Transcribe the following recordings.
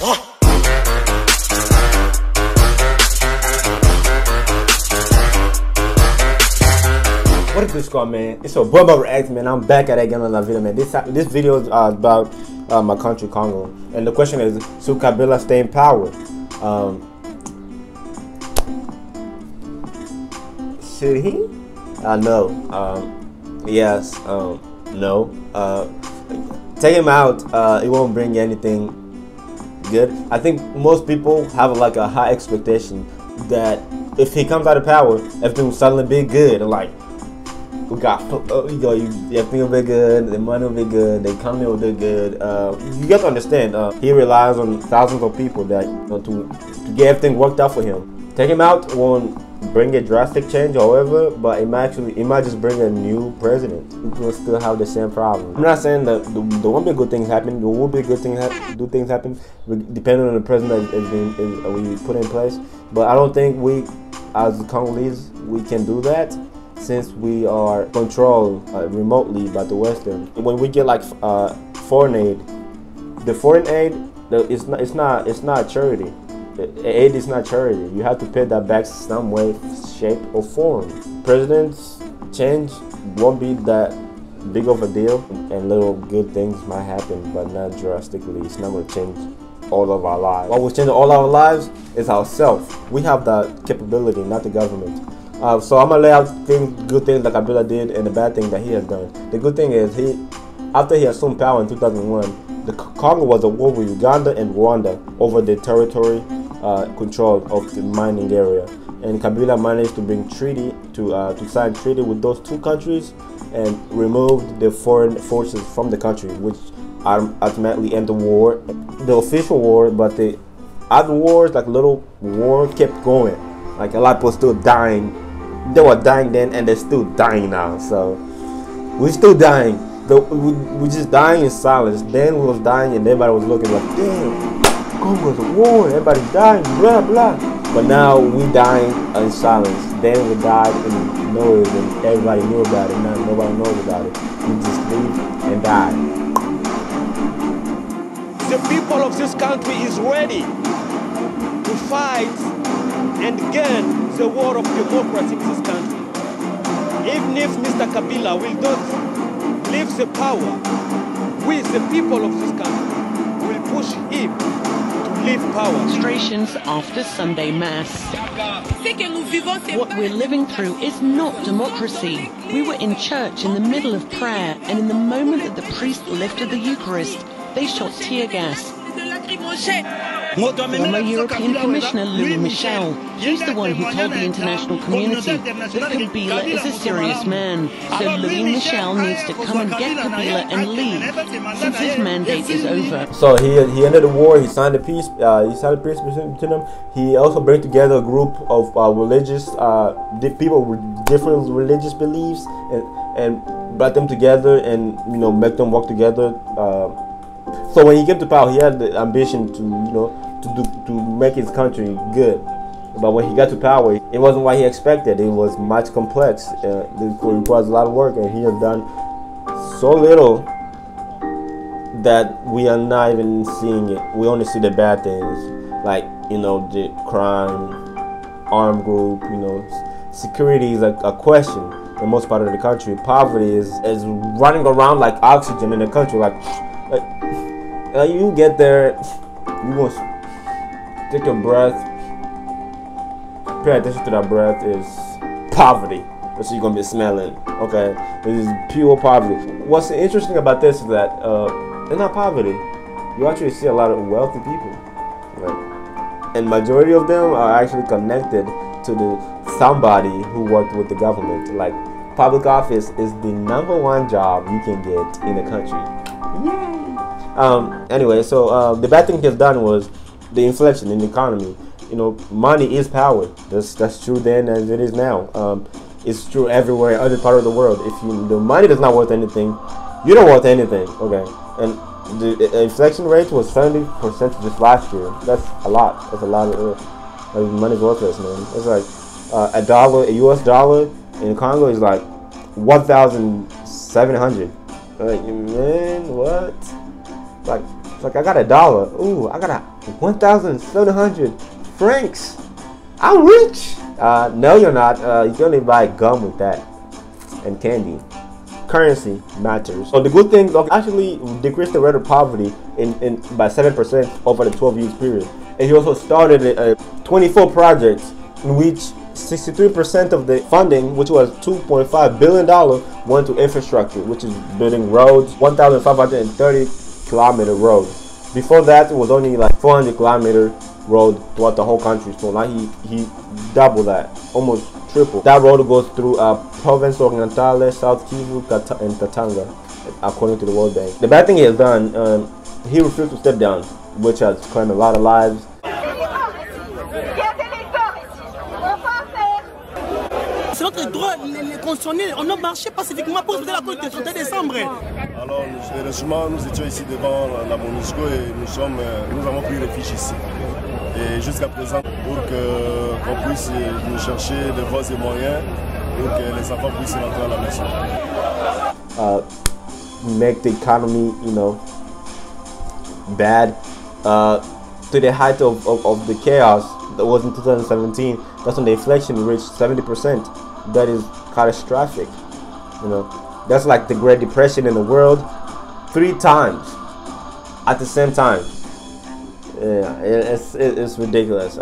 What is this called, man? It's a boy React, man. I'm back at again on that video, man. This video is about my country, Congo, and the question is: should Kabila stay in power? Should he? No. Yes. No. Take him out. It won't bring anything good. I think most people have like a high expectation that if he comes out of power, everything will suddenly be good. Like, we got, everything will be good, the money will be good, the economy will be good. You got to understand, he relies on thousands of people that to get everything worked out for him. Take him out won't bring a drastic change, however, but it might just bring a new president. We will still have the same problem. I'm not saying that there won't be good things happen. There will be good things happen, depending on the president that we put in place. But I don't think we, as Congolese, we can do that, since we are controlled remotely by the Western. When we get like foreign aid, the foreign aid, it's not charity. Aid is not charity. You have to pay that back some way, shape, or form. Presidents change won't be that big of a deal, and little good things might happen, but not drastically. It's not going to change all of our lives. What will change all our lives is ourselves. We have that capability, not the government. So I'm gonna lay out good things that Kabila did and the bad things that he has done. The good thing is after he assumed power in 2001, the Congo was at war with Uganda and Rwanda over the territory control of the mining area, and Kabila managed to bring to sign treaty with those two countries and removed the foreign forces from the country, which ultimately ended the war, the official war. But the other wars, like little war, kept going. Like a lot of people still dying. They were dying then, and they're still dying now. So we're still dying. We just dying in silence. Then we was dying, and everybody was looking like, damn, Congo's a war. Everybody's dying, blah blah. But now we dying in silence. Then we died in noise, and everybody knew about it. Now nobody knows about it. We just live and die. The people of this country is ready to fight and gain the war of democracy in this country. Even if Mr. Kabila will not leave the power, we, the people of this country, will push him to leave power. Demonstrations after Sunday Mass. What we're living through is not democracy. We were in church in the middle of prayer, and in the moment that the priest lifted the Eucharist, they shot tear gas. Former European Commissioner Louis Michel, he's the one who told the international community that Kabila is a serious man. So Louis Michel needs to come and get Kabila and leave, since his mandate is over. So he ended the war. He signed a peace. He signed a peace between them. He also brought together a group of religious people with different religious beliefs, and brought them together, and make them work together. So when he came to power, he had the ambition to make his country good. But when he got to power, it wasn't what he expected. It was much complex. It requires a lot of work, and he has done so little that we are not even seeing it. We only see the bad things, like the crime, armed group. Security is a question in most part of the country. Poverty is running around like oxygen in the country. You get there, you want to take a breath, pay attention to that breath, is poverty. That's what you're going to be smelling, okay? This is pure poverty. What's interesting about this is that it's not poverty. You actually see a lot of wealthy people, right? And majority of them are actually connected to somebody who worked with the government. Like, public office is the #1 job you can get in the country. Yay! Anyway, so the bad thing he has done was the inflation in the economy. Money is power. That's true then as it is now. It's true everywhere, other part of the world. If the money is not worth anything, you don't worth anything. Okay, and the inflation rate was 70% just last year. That's a lot. That's a lot of money's worthless, man. It's like a US dollar in Congo is like 1,700. Like, man, what? Like I got $1. Ooh, I got 1,700 francs. I'm rich. No, you're not. You can only buy gum with that and candy. Currency matters. So the good thing, actually decreased the rate of poverty by 7% over the 12 years period. And he also started 24 projects in which 63% of the funding, which was $2.5 billion, went to infrastructure, which is building roads, 1,530 kilometer roads. Before that, it was only like 400 kilometer road throughout the whole country. So now he doubled that, almost triple. That road goes through Province Orientale, South Kivu, and Katanga, according to the World Bank. The bad thing he has done, he refused to step down, which has claimed a lot of lives. C'est notre droit constitutionnel. On a marché pacifiquement pour la cause du 31 décembre. Alors, heureusement, nous étions ici devant la MONUSCO et nous avons pris refuge ici. Et jusqu'à présent, pour qu'on puisse nous chercher des voies et moyens pour que les enfants puissent rentrer à la maison. Make the economy, bad. To the height of the chaos that was in 2017, that's when the inflation reached 70%. That is catastrophic. That's like the Great Depression in the world 3 times at the same time. Yeah, it's ridiculous.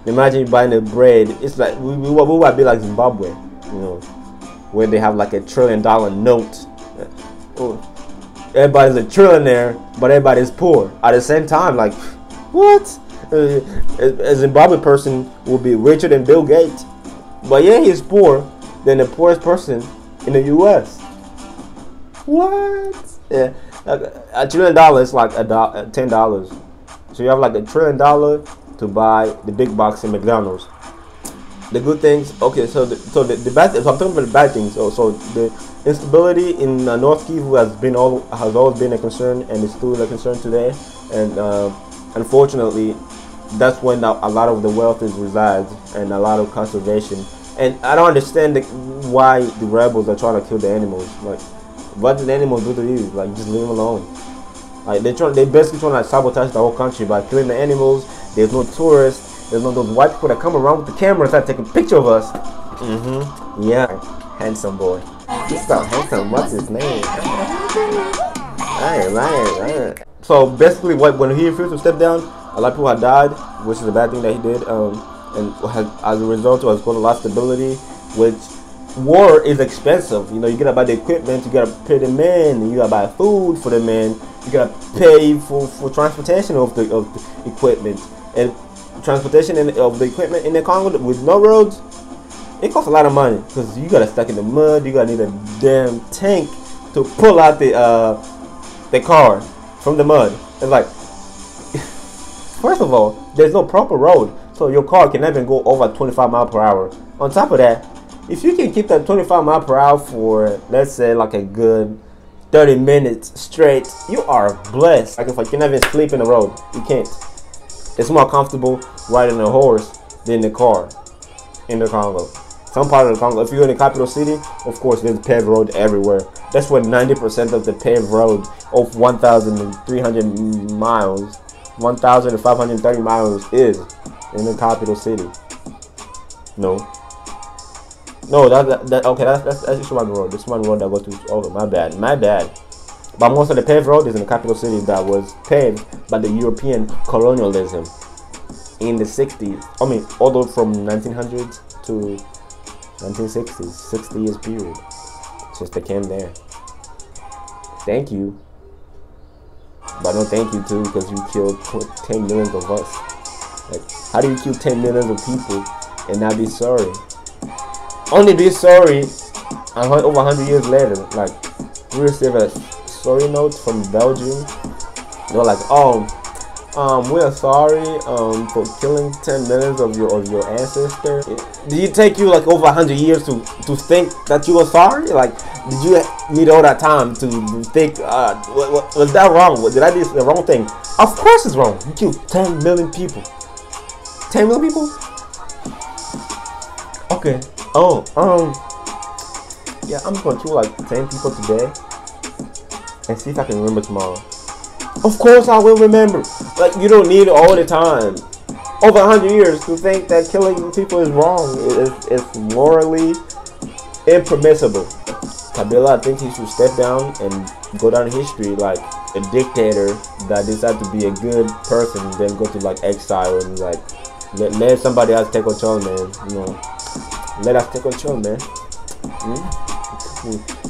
Imagine you buying a bread. It's like we might be like Zimbabwe, where they have like $1 trillion note. Everybody's a trillionaire, but everybody's poor at the same time. Like, what? A Zimbabwe person will be richer than Bill Gates, but yeah, he's poor than the poorest person in the U.S. What? Yeah, $1 trillion is like $10. So you have like $1 trillion to buy the big box in McDonald's. The good things, okay. So the bad. So I'm talking about the bad things. So the instability in North Kivu has always been a concern, and is still a concern today. And unfortunately, that's when a lot of the wealth resides, and a lot of conservation. And I don't understand why the rebels are trying to kill the animals. Like, what did the animals do to you? Like, just leave them alone. Like, they basically trying to sabotage the whole country by killing the animals. There's no tourists. There's no those white people that come around with the camera and start taking pictures of us. Yeah, handsome boy. He's so handsome. What's his name? Right. So basically, when he refused to step down, a lot of people had died, which is a bad thing that he did. And as a result, it was called a lot of stability. Which war is expensive. You gotta buy the equipment. You gotta pay the men. You gotta buy food for the men. You gotta pay for transportation of the equipment. And transportation of the equipment in the Congo with no roads, it costs a lot of money because you gotta stuck in the mud. You gotta need a damn tank to pull out the car from the mud. It's like, first of all, there's no proper road, so your car can never go over 25 miles per hour. On top of that, if you can keep that 25 miles per hour for, let's say, like a good 30 minutes straight, you are blessed. Like, if you can even sleep in the road, you can't. It's more comfortable riding a horse than the car in the Congo. Some part of the Congo, if you're in the capital city, of course, there's paved road everywhere. That's where 90% of the paved road of 1,300 miles, 1,530 miles is in the capital city. No, that's just one road. This one road that goes through. Oh, my bad. But most of the paved road is in the capital city that was paved by the European colonialism in the 60s. I mean, all the way from 1900s to 1960s, 60 years period. Since they came there. Thank you. But no thank you too, because you killed 10 millions of us. Like, how do you kill 10 millions of people and not be sorry? Only be sorry over 100 years later. Like, we received a sorry note from Belgium. They were like, we are sorry for killing 10 millions of your ancestors. Did it take you like over 100 years to think that you were sorry? Like, did you need all that time to think, was that wrong? Did I do the wrong thing? Of course it's wrong. You killed 10 million people. 10 million people? Okay. Yeah, I'm just gonna kill like 10 people today and see if I can remember tomorrow. Of course I will remember. Like, you don't need it all the time. Over 100 years to think that killing people is wrong. It's morally impermissible. Kabila, I think he should step down and go down in history like a dictator that decided to be a good person, then go to like exile and like let somebody else take control, man. You know, let us take control, man.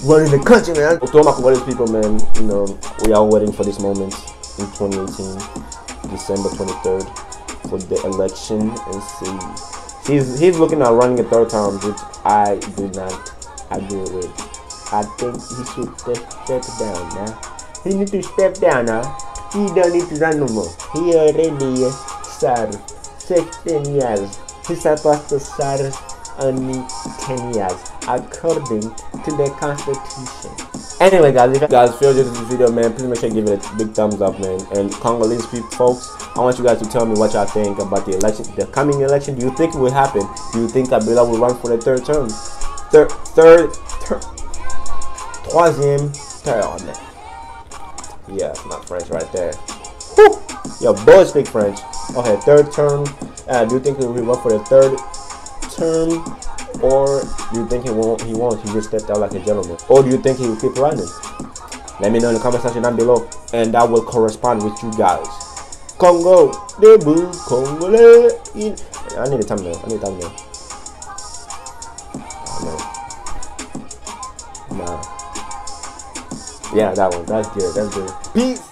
Running the country, man. To all my Congolese people, man, you know, we are waiting for this moment in 2018, December 23rd, for the election and see. He's looking at running a third term, which I do not agree with. I think he should step down now. He need to step down now. He don't need to run no more. He already served 16 years. He's supposed to serve only 10 years according to the constitution. Anyway, guys, if you guys feel this video, man, please make sure you give it a big thumbs up, man. And Congolese people, folks, I want you guys to tell me what y'all think about the election, the coming election. Do you think it will happen? Do you think Kabila will run for the third term? Troisième terme. Yeah, it's not French right there. Woo! Yo, boys speak French. Okay, third term. Do you think he will run for the third term, or do you think he won't? He just stepped out like a gentleman, or do you think he will keep running? Let me know in the comment section down below, and that will correspond with you guys. Congo, debout, Congolais. I need a thumbnail. Nah. Yeah, that one. That's good. Peace.